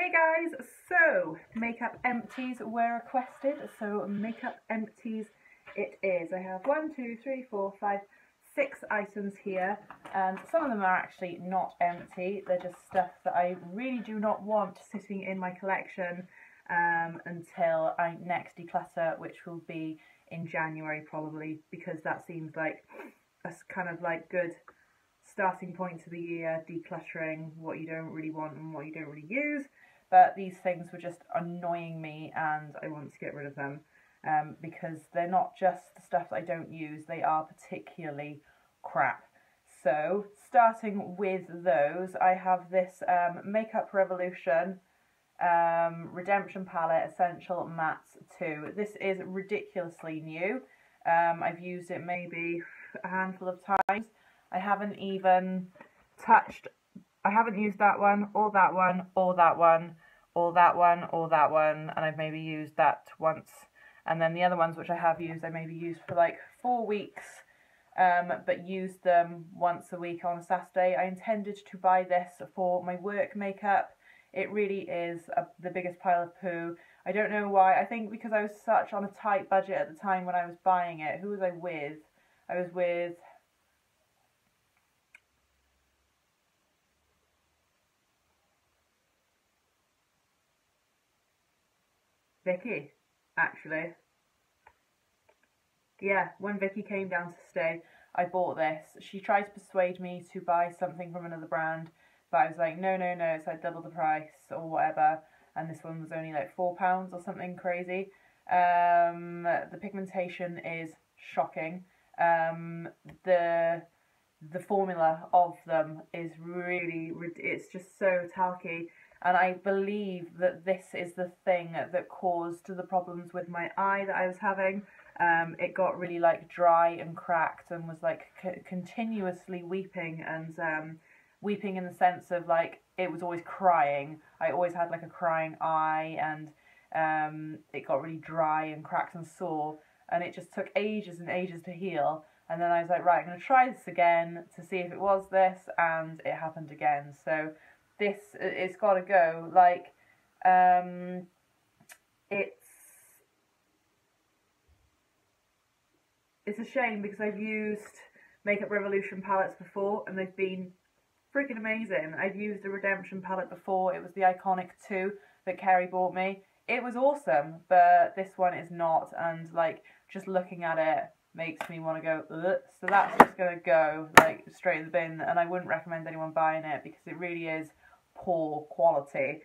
Hey guys, so makeup empties were requested, so makeup empties it is. I have 1, 2, 3, 4, 5, 6 items here, and some of them are actually not empty. They're just stuff that I really do not want sitting in my collection until I next declutter, which will be in January probably, because that seems like a kind of like good starting point to the year, decluttering what you don't really want and what you don't really use. But these things were just annoying me and I want to get rid of them because they're not just the stuff that I don't use, they are particularly crap. So starting with those, I have this Makeup Revolution Redemption Palette Essential Mattes 2. This is ridiculously new. I've used it maybe a handful of times. I haven't even I haven't used that one, or that one, or that one, or that one, or that one, and I've maybe used that once. And then the other ones which I have used, I maybe used for like 4 weeks, but used them once a week on a Saturday. I intended to buy this for my work makeup. It really is the biggest pile of poo. I don't know why. I think because I was such on a tight budget at the time when I was buying it. Who was I with? I was with Vicky, actually. Yeah, when Vicky came down to stay, I bought this. She tried to persuade me to buy something from another brand, but I was like, no, no, no, it's like double the price or whatever. And this one was only like £4 or something crazy. The pigmentation is shocking. The formula of them is really, it's just so talky. And I believe that this is the thing that caused the problems with my eye that I was having. It got really like dry and cracked and was like continuously weeping, and weeping in the sense of like it was always crying. I always had like a crying eye, and it got really dry and cracked and sore, and it just took ages and ages to heal. And then I was like, right, I'm going to try this again to see if it was this, and it happened again. So this, it's got to go. Like, it's a shame because I've used Makeup Revolution palettes before and they've been freaking amazing. I've used the Redemption palette before. It was the Iconic 2 that Kerry bought me. It was awesome, but this one is not, and like just looking at it makes me want to go, ugh. So that's just going to go like straight in the bin, and I wouldn't recommend anyone buying it because it really is poor quality.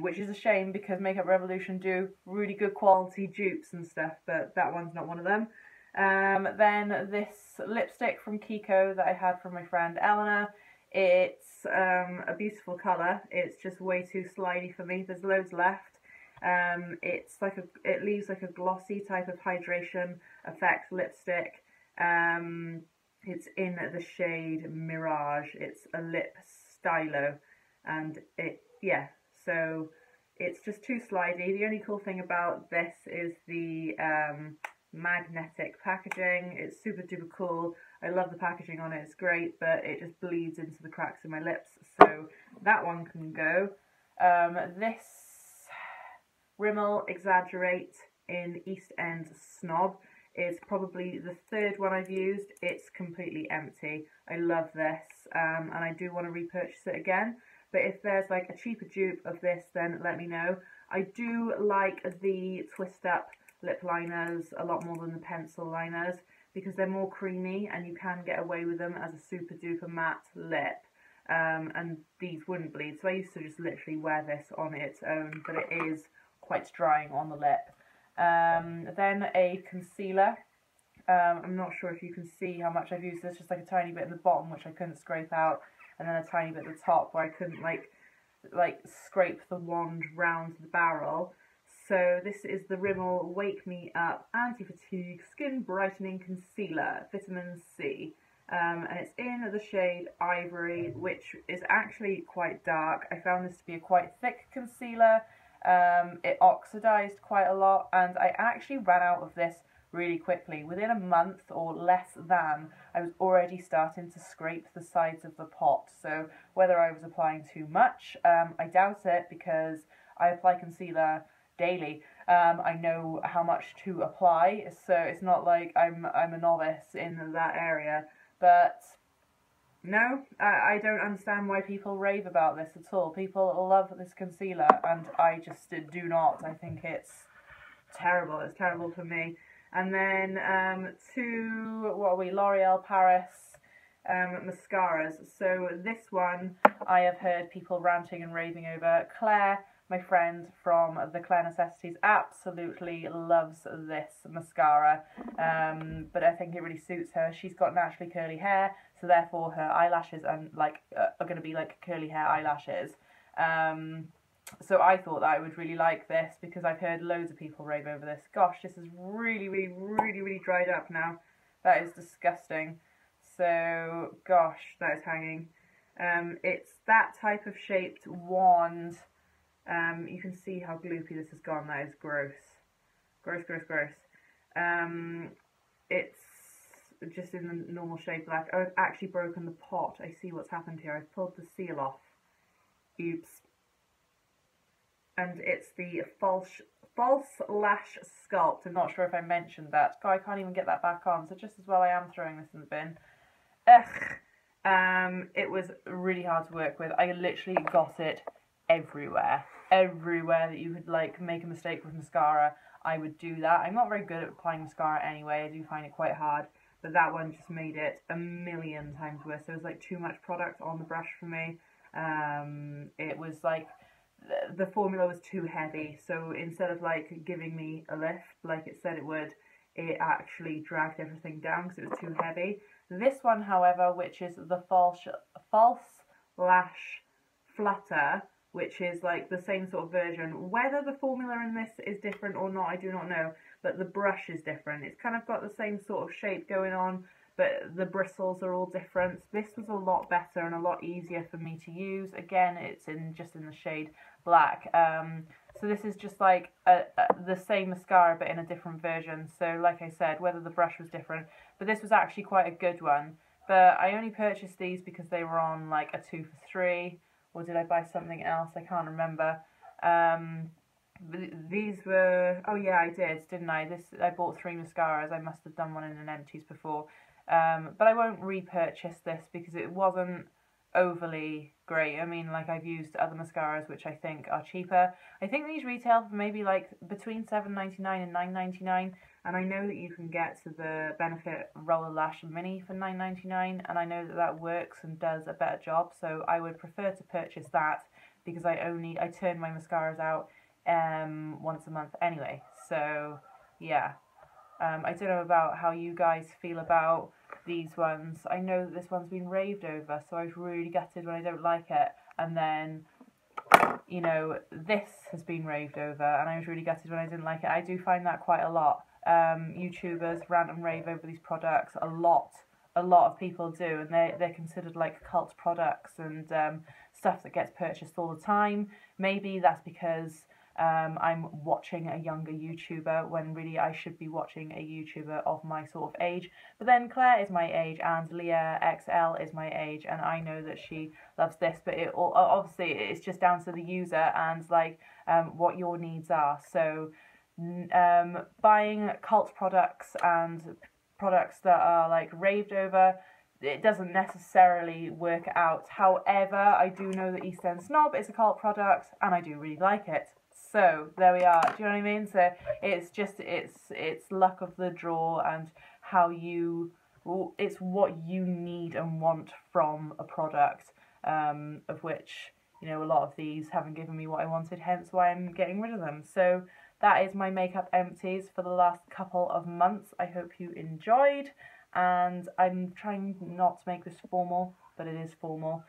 Which is a shame because Makeup Revolution do really good quality dupes and stuff, but that one's not one of them. Then this lipstick from Kiko that I had from my friend Eleanor. It's a beautiful colour. It's just way too slidey for me. There's loads left. It's like it leaves like a glossy type of hydration effect lipstick. It's in the shade Mirage. It's a lip stylo, and so it's just too slidey. The only cool thing about this is the magnetic packaging. It's super duper cool. I love the packaging on it, it's great, but it just bleeds into the cracks in my lips, so that one can go. This Rimmel Exaggerate in East End Snob is probably the third one I've used. It's completely empty. I love this, and I do want to repurchase it again, but if there's like a cheaper dupe of this, then let me know. I do like the twist up lip liners a lot more than the pencil liners because they're more creamy and you can get away with them as a super duper matte lip, and these wouldn't bleed, so I used to just literally wear this on its own, but it is quite drying on the lip. Then a concealer. I'm not sure if you can see how much I've used. There's just like a tiny bit at the bottom which I couldn't scrape out, and then a tiny bit at the top where I couldn't like scrape the wand round the barrel. So this is the Rimmel Wake Me Up Anti-Fatigue Skin Brightening Concealer, Vitamin C. And it's in the shade Ivory, which is actually quite dark. I found this to be a quite thick concealer. It oxidized quite a lot, and I actually ran out of this really quickly. Within a month or less than, I was already starting to scrape the sides of the pot. So whether I was applying too much, I doubt it, because I apply concealer daily. I know how much to apply, so it's not like I'm a novice in that area. But no, I don't understand why people rave about this at all. People love this concealer, and I just do not. I think it's terrible. It's terrible for me. And then two, what are we, L'Oreal Paris mascaras. So this one I have heard people ranting and raving over. Claire, my friend from the Claire Necessities, absolutely loves this mascara, but I think it really suits her. She's got naturally curly hair, so therefore her eyelashes are going to be like curly hair eyelashes. So I thought that I would really like this, because I've heard loads of people rave over this. Gosh, this is really dried up now. That is disgusting. So, gosh, that is hanging. It's that type of shaped wand. You can see how gloopy this has gone. That is gross. Gross. It's just in the normal shade black. Oh, I've actually broken the pot. I see what's happened here. I've pulled the seal off. Oops. And it's the false lash sculpt. I'm not sure if I mentioned that. God, I can't even get that back on. So just as well I am throwing this in the bin. Ugh. It was really hard to work with. I literally got it everywhere. Everywhere that you could like make a mistake with mascara, I would do that. I'm not very good at applying mascara anyway. I do find it quite hard. But that one just made it a million times worse. There was like too much product on the brush for me. It was like the formula was too heavy, so instead of like giving me a lift like it said it would, it actually dragged everything down because it was too heavy. This one, however, which is the false lash flutter, which is like the same sort of version. Whether the formula in this is different or not, I do not know, but the brush is different. It's kind of got the same sort of shape going on, but the bristles are all different. This was a lot better and a lot easier for me to use. Again, it's just in the shade black. So this is just like the same mascara but in a different version. So like I said, whether the brush was different, but this was actually quite a good one. But I only purchased these because they were on like a 2 for 3, or did I buy something else? I can't remember. These were, oh yeah, I did, didn't I? I bought 3 mascaras. I must have done one in an Empties before. But I won't repurchase this because it wasn't overly great. I mean, like, I've used other mascaras which I think are cheaper. I think these retail for maybe like between $7.99 and $9.99, and I know that you can get to the Benefit Roller Lash Mini for $9.99, and I know that that works and does a better job, so I would prefer to purchase that because I turn my mascaras out once a month anyway. So yeah, I don't know about how you guys feel about these ones. I know that this one's been raved over, so I was really gutted when I don't like it. And then, you know, this has been raved over, and I was really gutted when I didn't like it. I do find that quite a lot. YouTubers rant and rave over these products a lot. A lot of people do, and they're considered like cult products and stuff that gets purchased all the time. Maybe that's because I'm watching a younger YouTuber when really I should be watching a YouTuber of my sort of age. But then Claire is my age and Leah XL is my age, and I know that she loves this, but obviously it's just down to the user and like what your needs are. So buying cult products and products that are like raved over, it doesn't necessarily work out. However, I do know that East End Snob is a cult product and I do really like it. So there we are. Do you know what I mean? So it's just it's luck of the draw and how it's what you need and want from a product, of which, you know, a lot of these haven't given me what I wanted, hence why I'm getting rid of them. So that is my makeup empties for the last couple of months. I hope you enjoyed, and I'm trying not to make this formal, but it is formal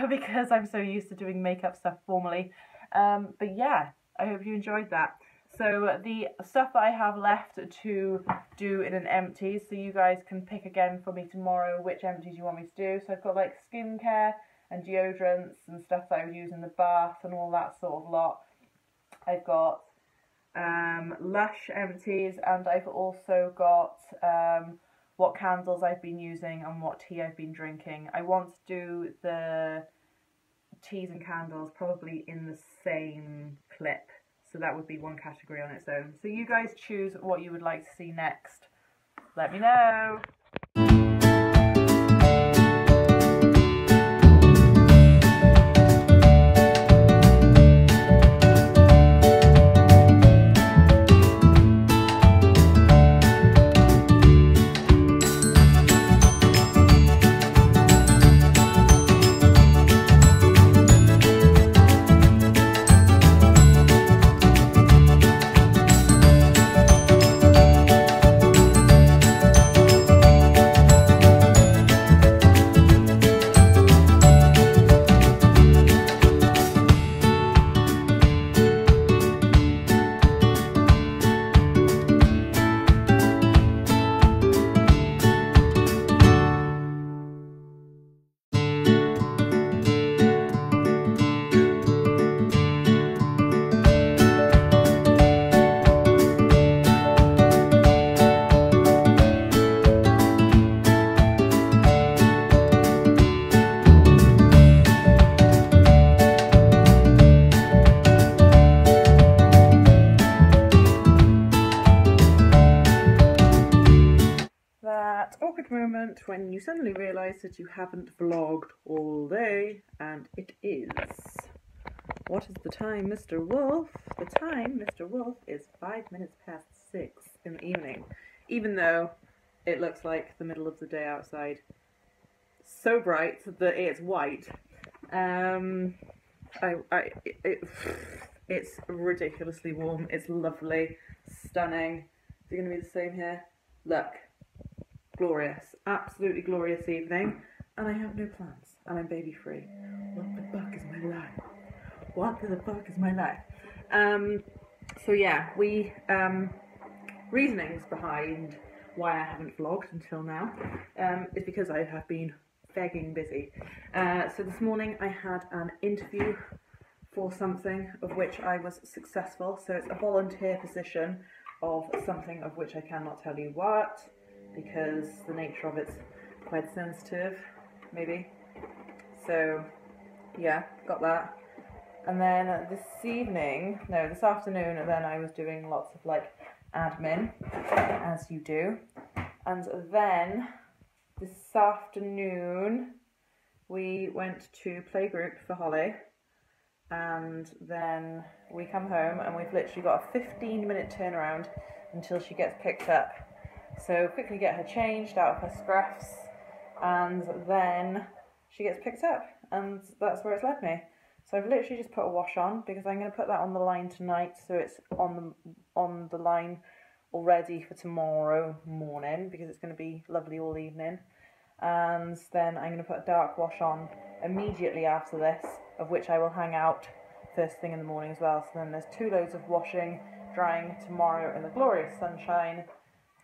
because I'm so used to doing makeup stuff formally. But yeah, I hope you enjoyed that. So the stuff that I have left to do in an empties, so you guys can pick again for me tomorrow which empties you want me to do. So I've got like skincare and deodorants and stuff that I would use in the bath and all that sort of lot. I've got Lush Empties, and I've also got what candles I've been using and what tea I've been drinking. I want to do the teas and candles probably in the same clip, so that would be one category on its own. So you guys choose what you would like to see next. Let me know. Awkward moment when you suddenly realise that you haven't vlogged all day, and it is... What is the time, Mr. Wolf? The time, Mr. Wolf, is 5 minutes past 6 in the evening, even though it looks like the middle of the day outside. So bright that it's white. It's ridiculously warm. It's lovely, stunning. Is it going to be the same here? Look. Glorious, absolutely glorious evening, and I have no plans, and I'm baby free. What the fuck is my life? What the fuck is my life? So yeah, reasonings behind why I haven't vlogged until now is because I have been begging busy. So this morning I had an interview for something of which I was successful, so it's a volunteer position of something of which I cannot tell you what, because the nature of it's quite sensitive, maybe. So yeah, got that. And then this afternoon, then I was doing lots of like admin, as you do. And then this afternoon we went to playgroup for Holly, and then we come home and we've literally got a 15-minute turnaround until she gets picked up. So quickly get her changed out of her scruffs, and then she gets picked up, and that's where it's led me. So I've literally just put a wash on, because I'm going to put that on the line tonight, so it's on the line already for tomorrow morning, because it's going to be lovely all evening. And then I'm going to put a dark wash on immediately after this, of which I will hang out first thing in the morning as well. So then there's 2 loads of washing, drying tomorrow in the glorious sunshine,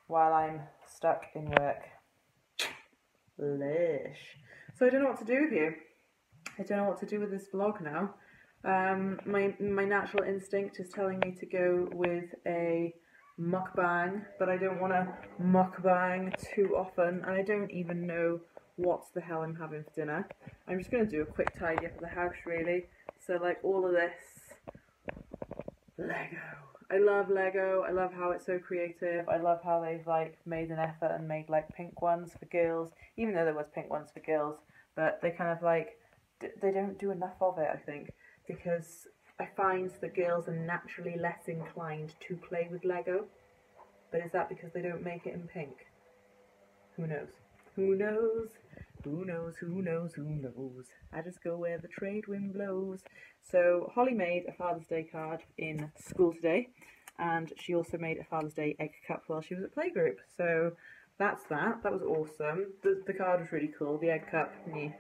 while I'm stuck in work. Lish. So I don't know what to do with you. I don't know what to do with this vlog now. My natural instinct is telling me to go with a mukbang, but I don't want to mukbang too often, and I don't even know what the hell I'm having for dinner. I'm just going to do a quick tidy up of the house, really. So like all of this Lego. I love Lego. I love how it's so creative. I love how they've like made an effort and made like pink ones for girls, even though there was pink ones for girls, but they kind of like, they don't do enough of it, I think, because I find that girls are naturally less inclined to play with Lego. But is that because they don't make it in pink? Who knows? Who knows? Who knows? Who knows? Who knows? I just go where the trade wind blows. So Holly made a Father's Day card in school today, and she also made a Father's Day egg cup while she was at playgroup. So that's that. That was awesome. The card was really cool. The egg cup, me.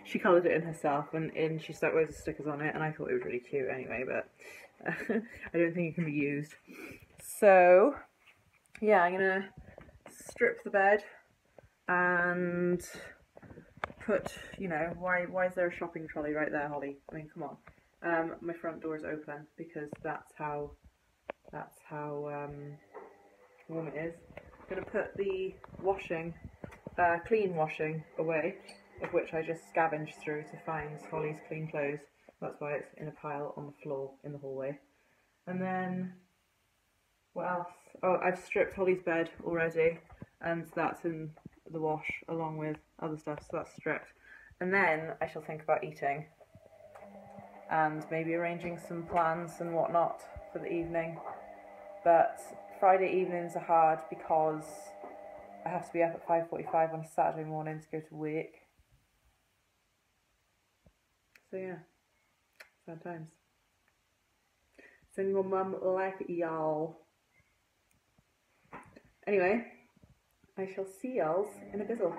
She coloured it in herself, and she stuck loads of stickers on it, and I thought it was really cute anyway, but I don't think it can be used. So yeah, I'm gonna strip the bed and put, you know, why is there a shopping trolley right there, Holly? I mean, come on. My front door is open because that's how That's how warm it is. I'm going to put the washing, clean washing away, of which I just scavenged through to find Holly's clean clothes. That's why it's in a pile on the floor in the hallway. And then, what else? Oh, I've stripped Holly's bed already, and that's in the wash along with other stuff, so that's stripped. And then I shall think about eating and maybe arranging some plans and whatnot for the evening. But Friday evenings are hard because I have to be up at 5:45 on a Saturday morning to go to work. So yeah, sad times. Single mum life, y'all. Anyway, I shall see y'all in a bizzle.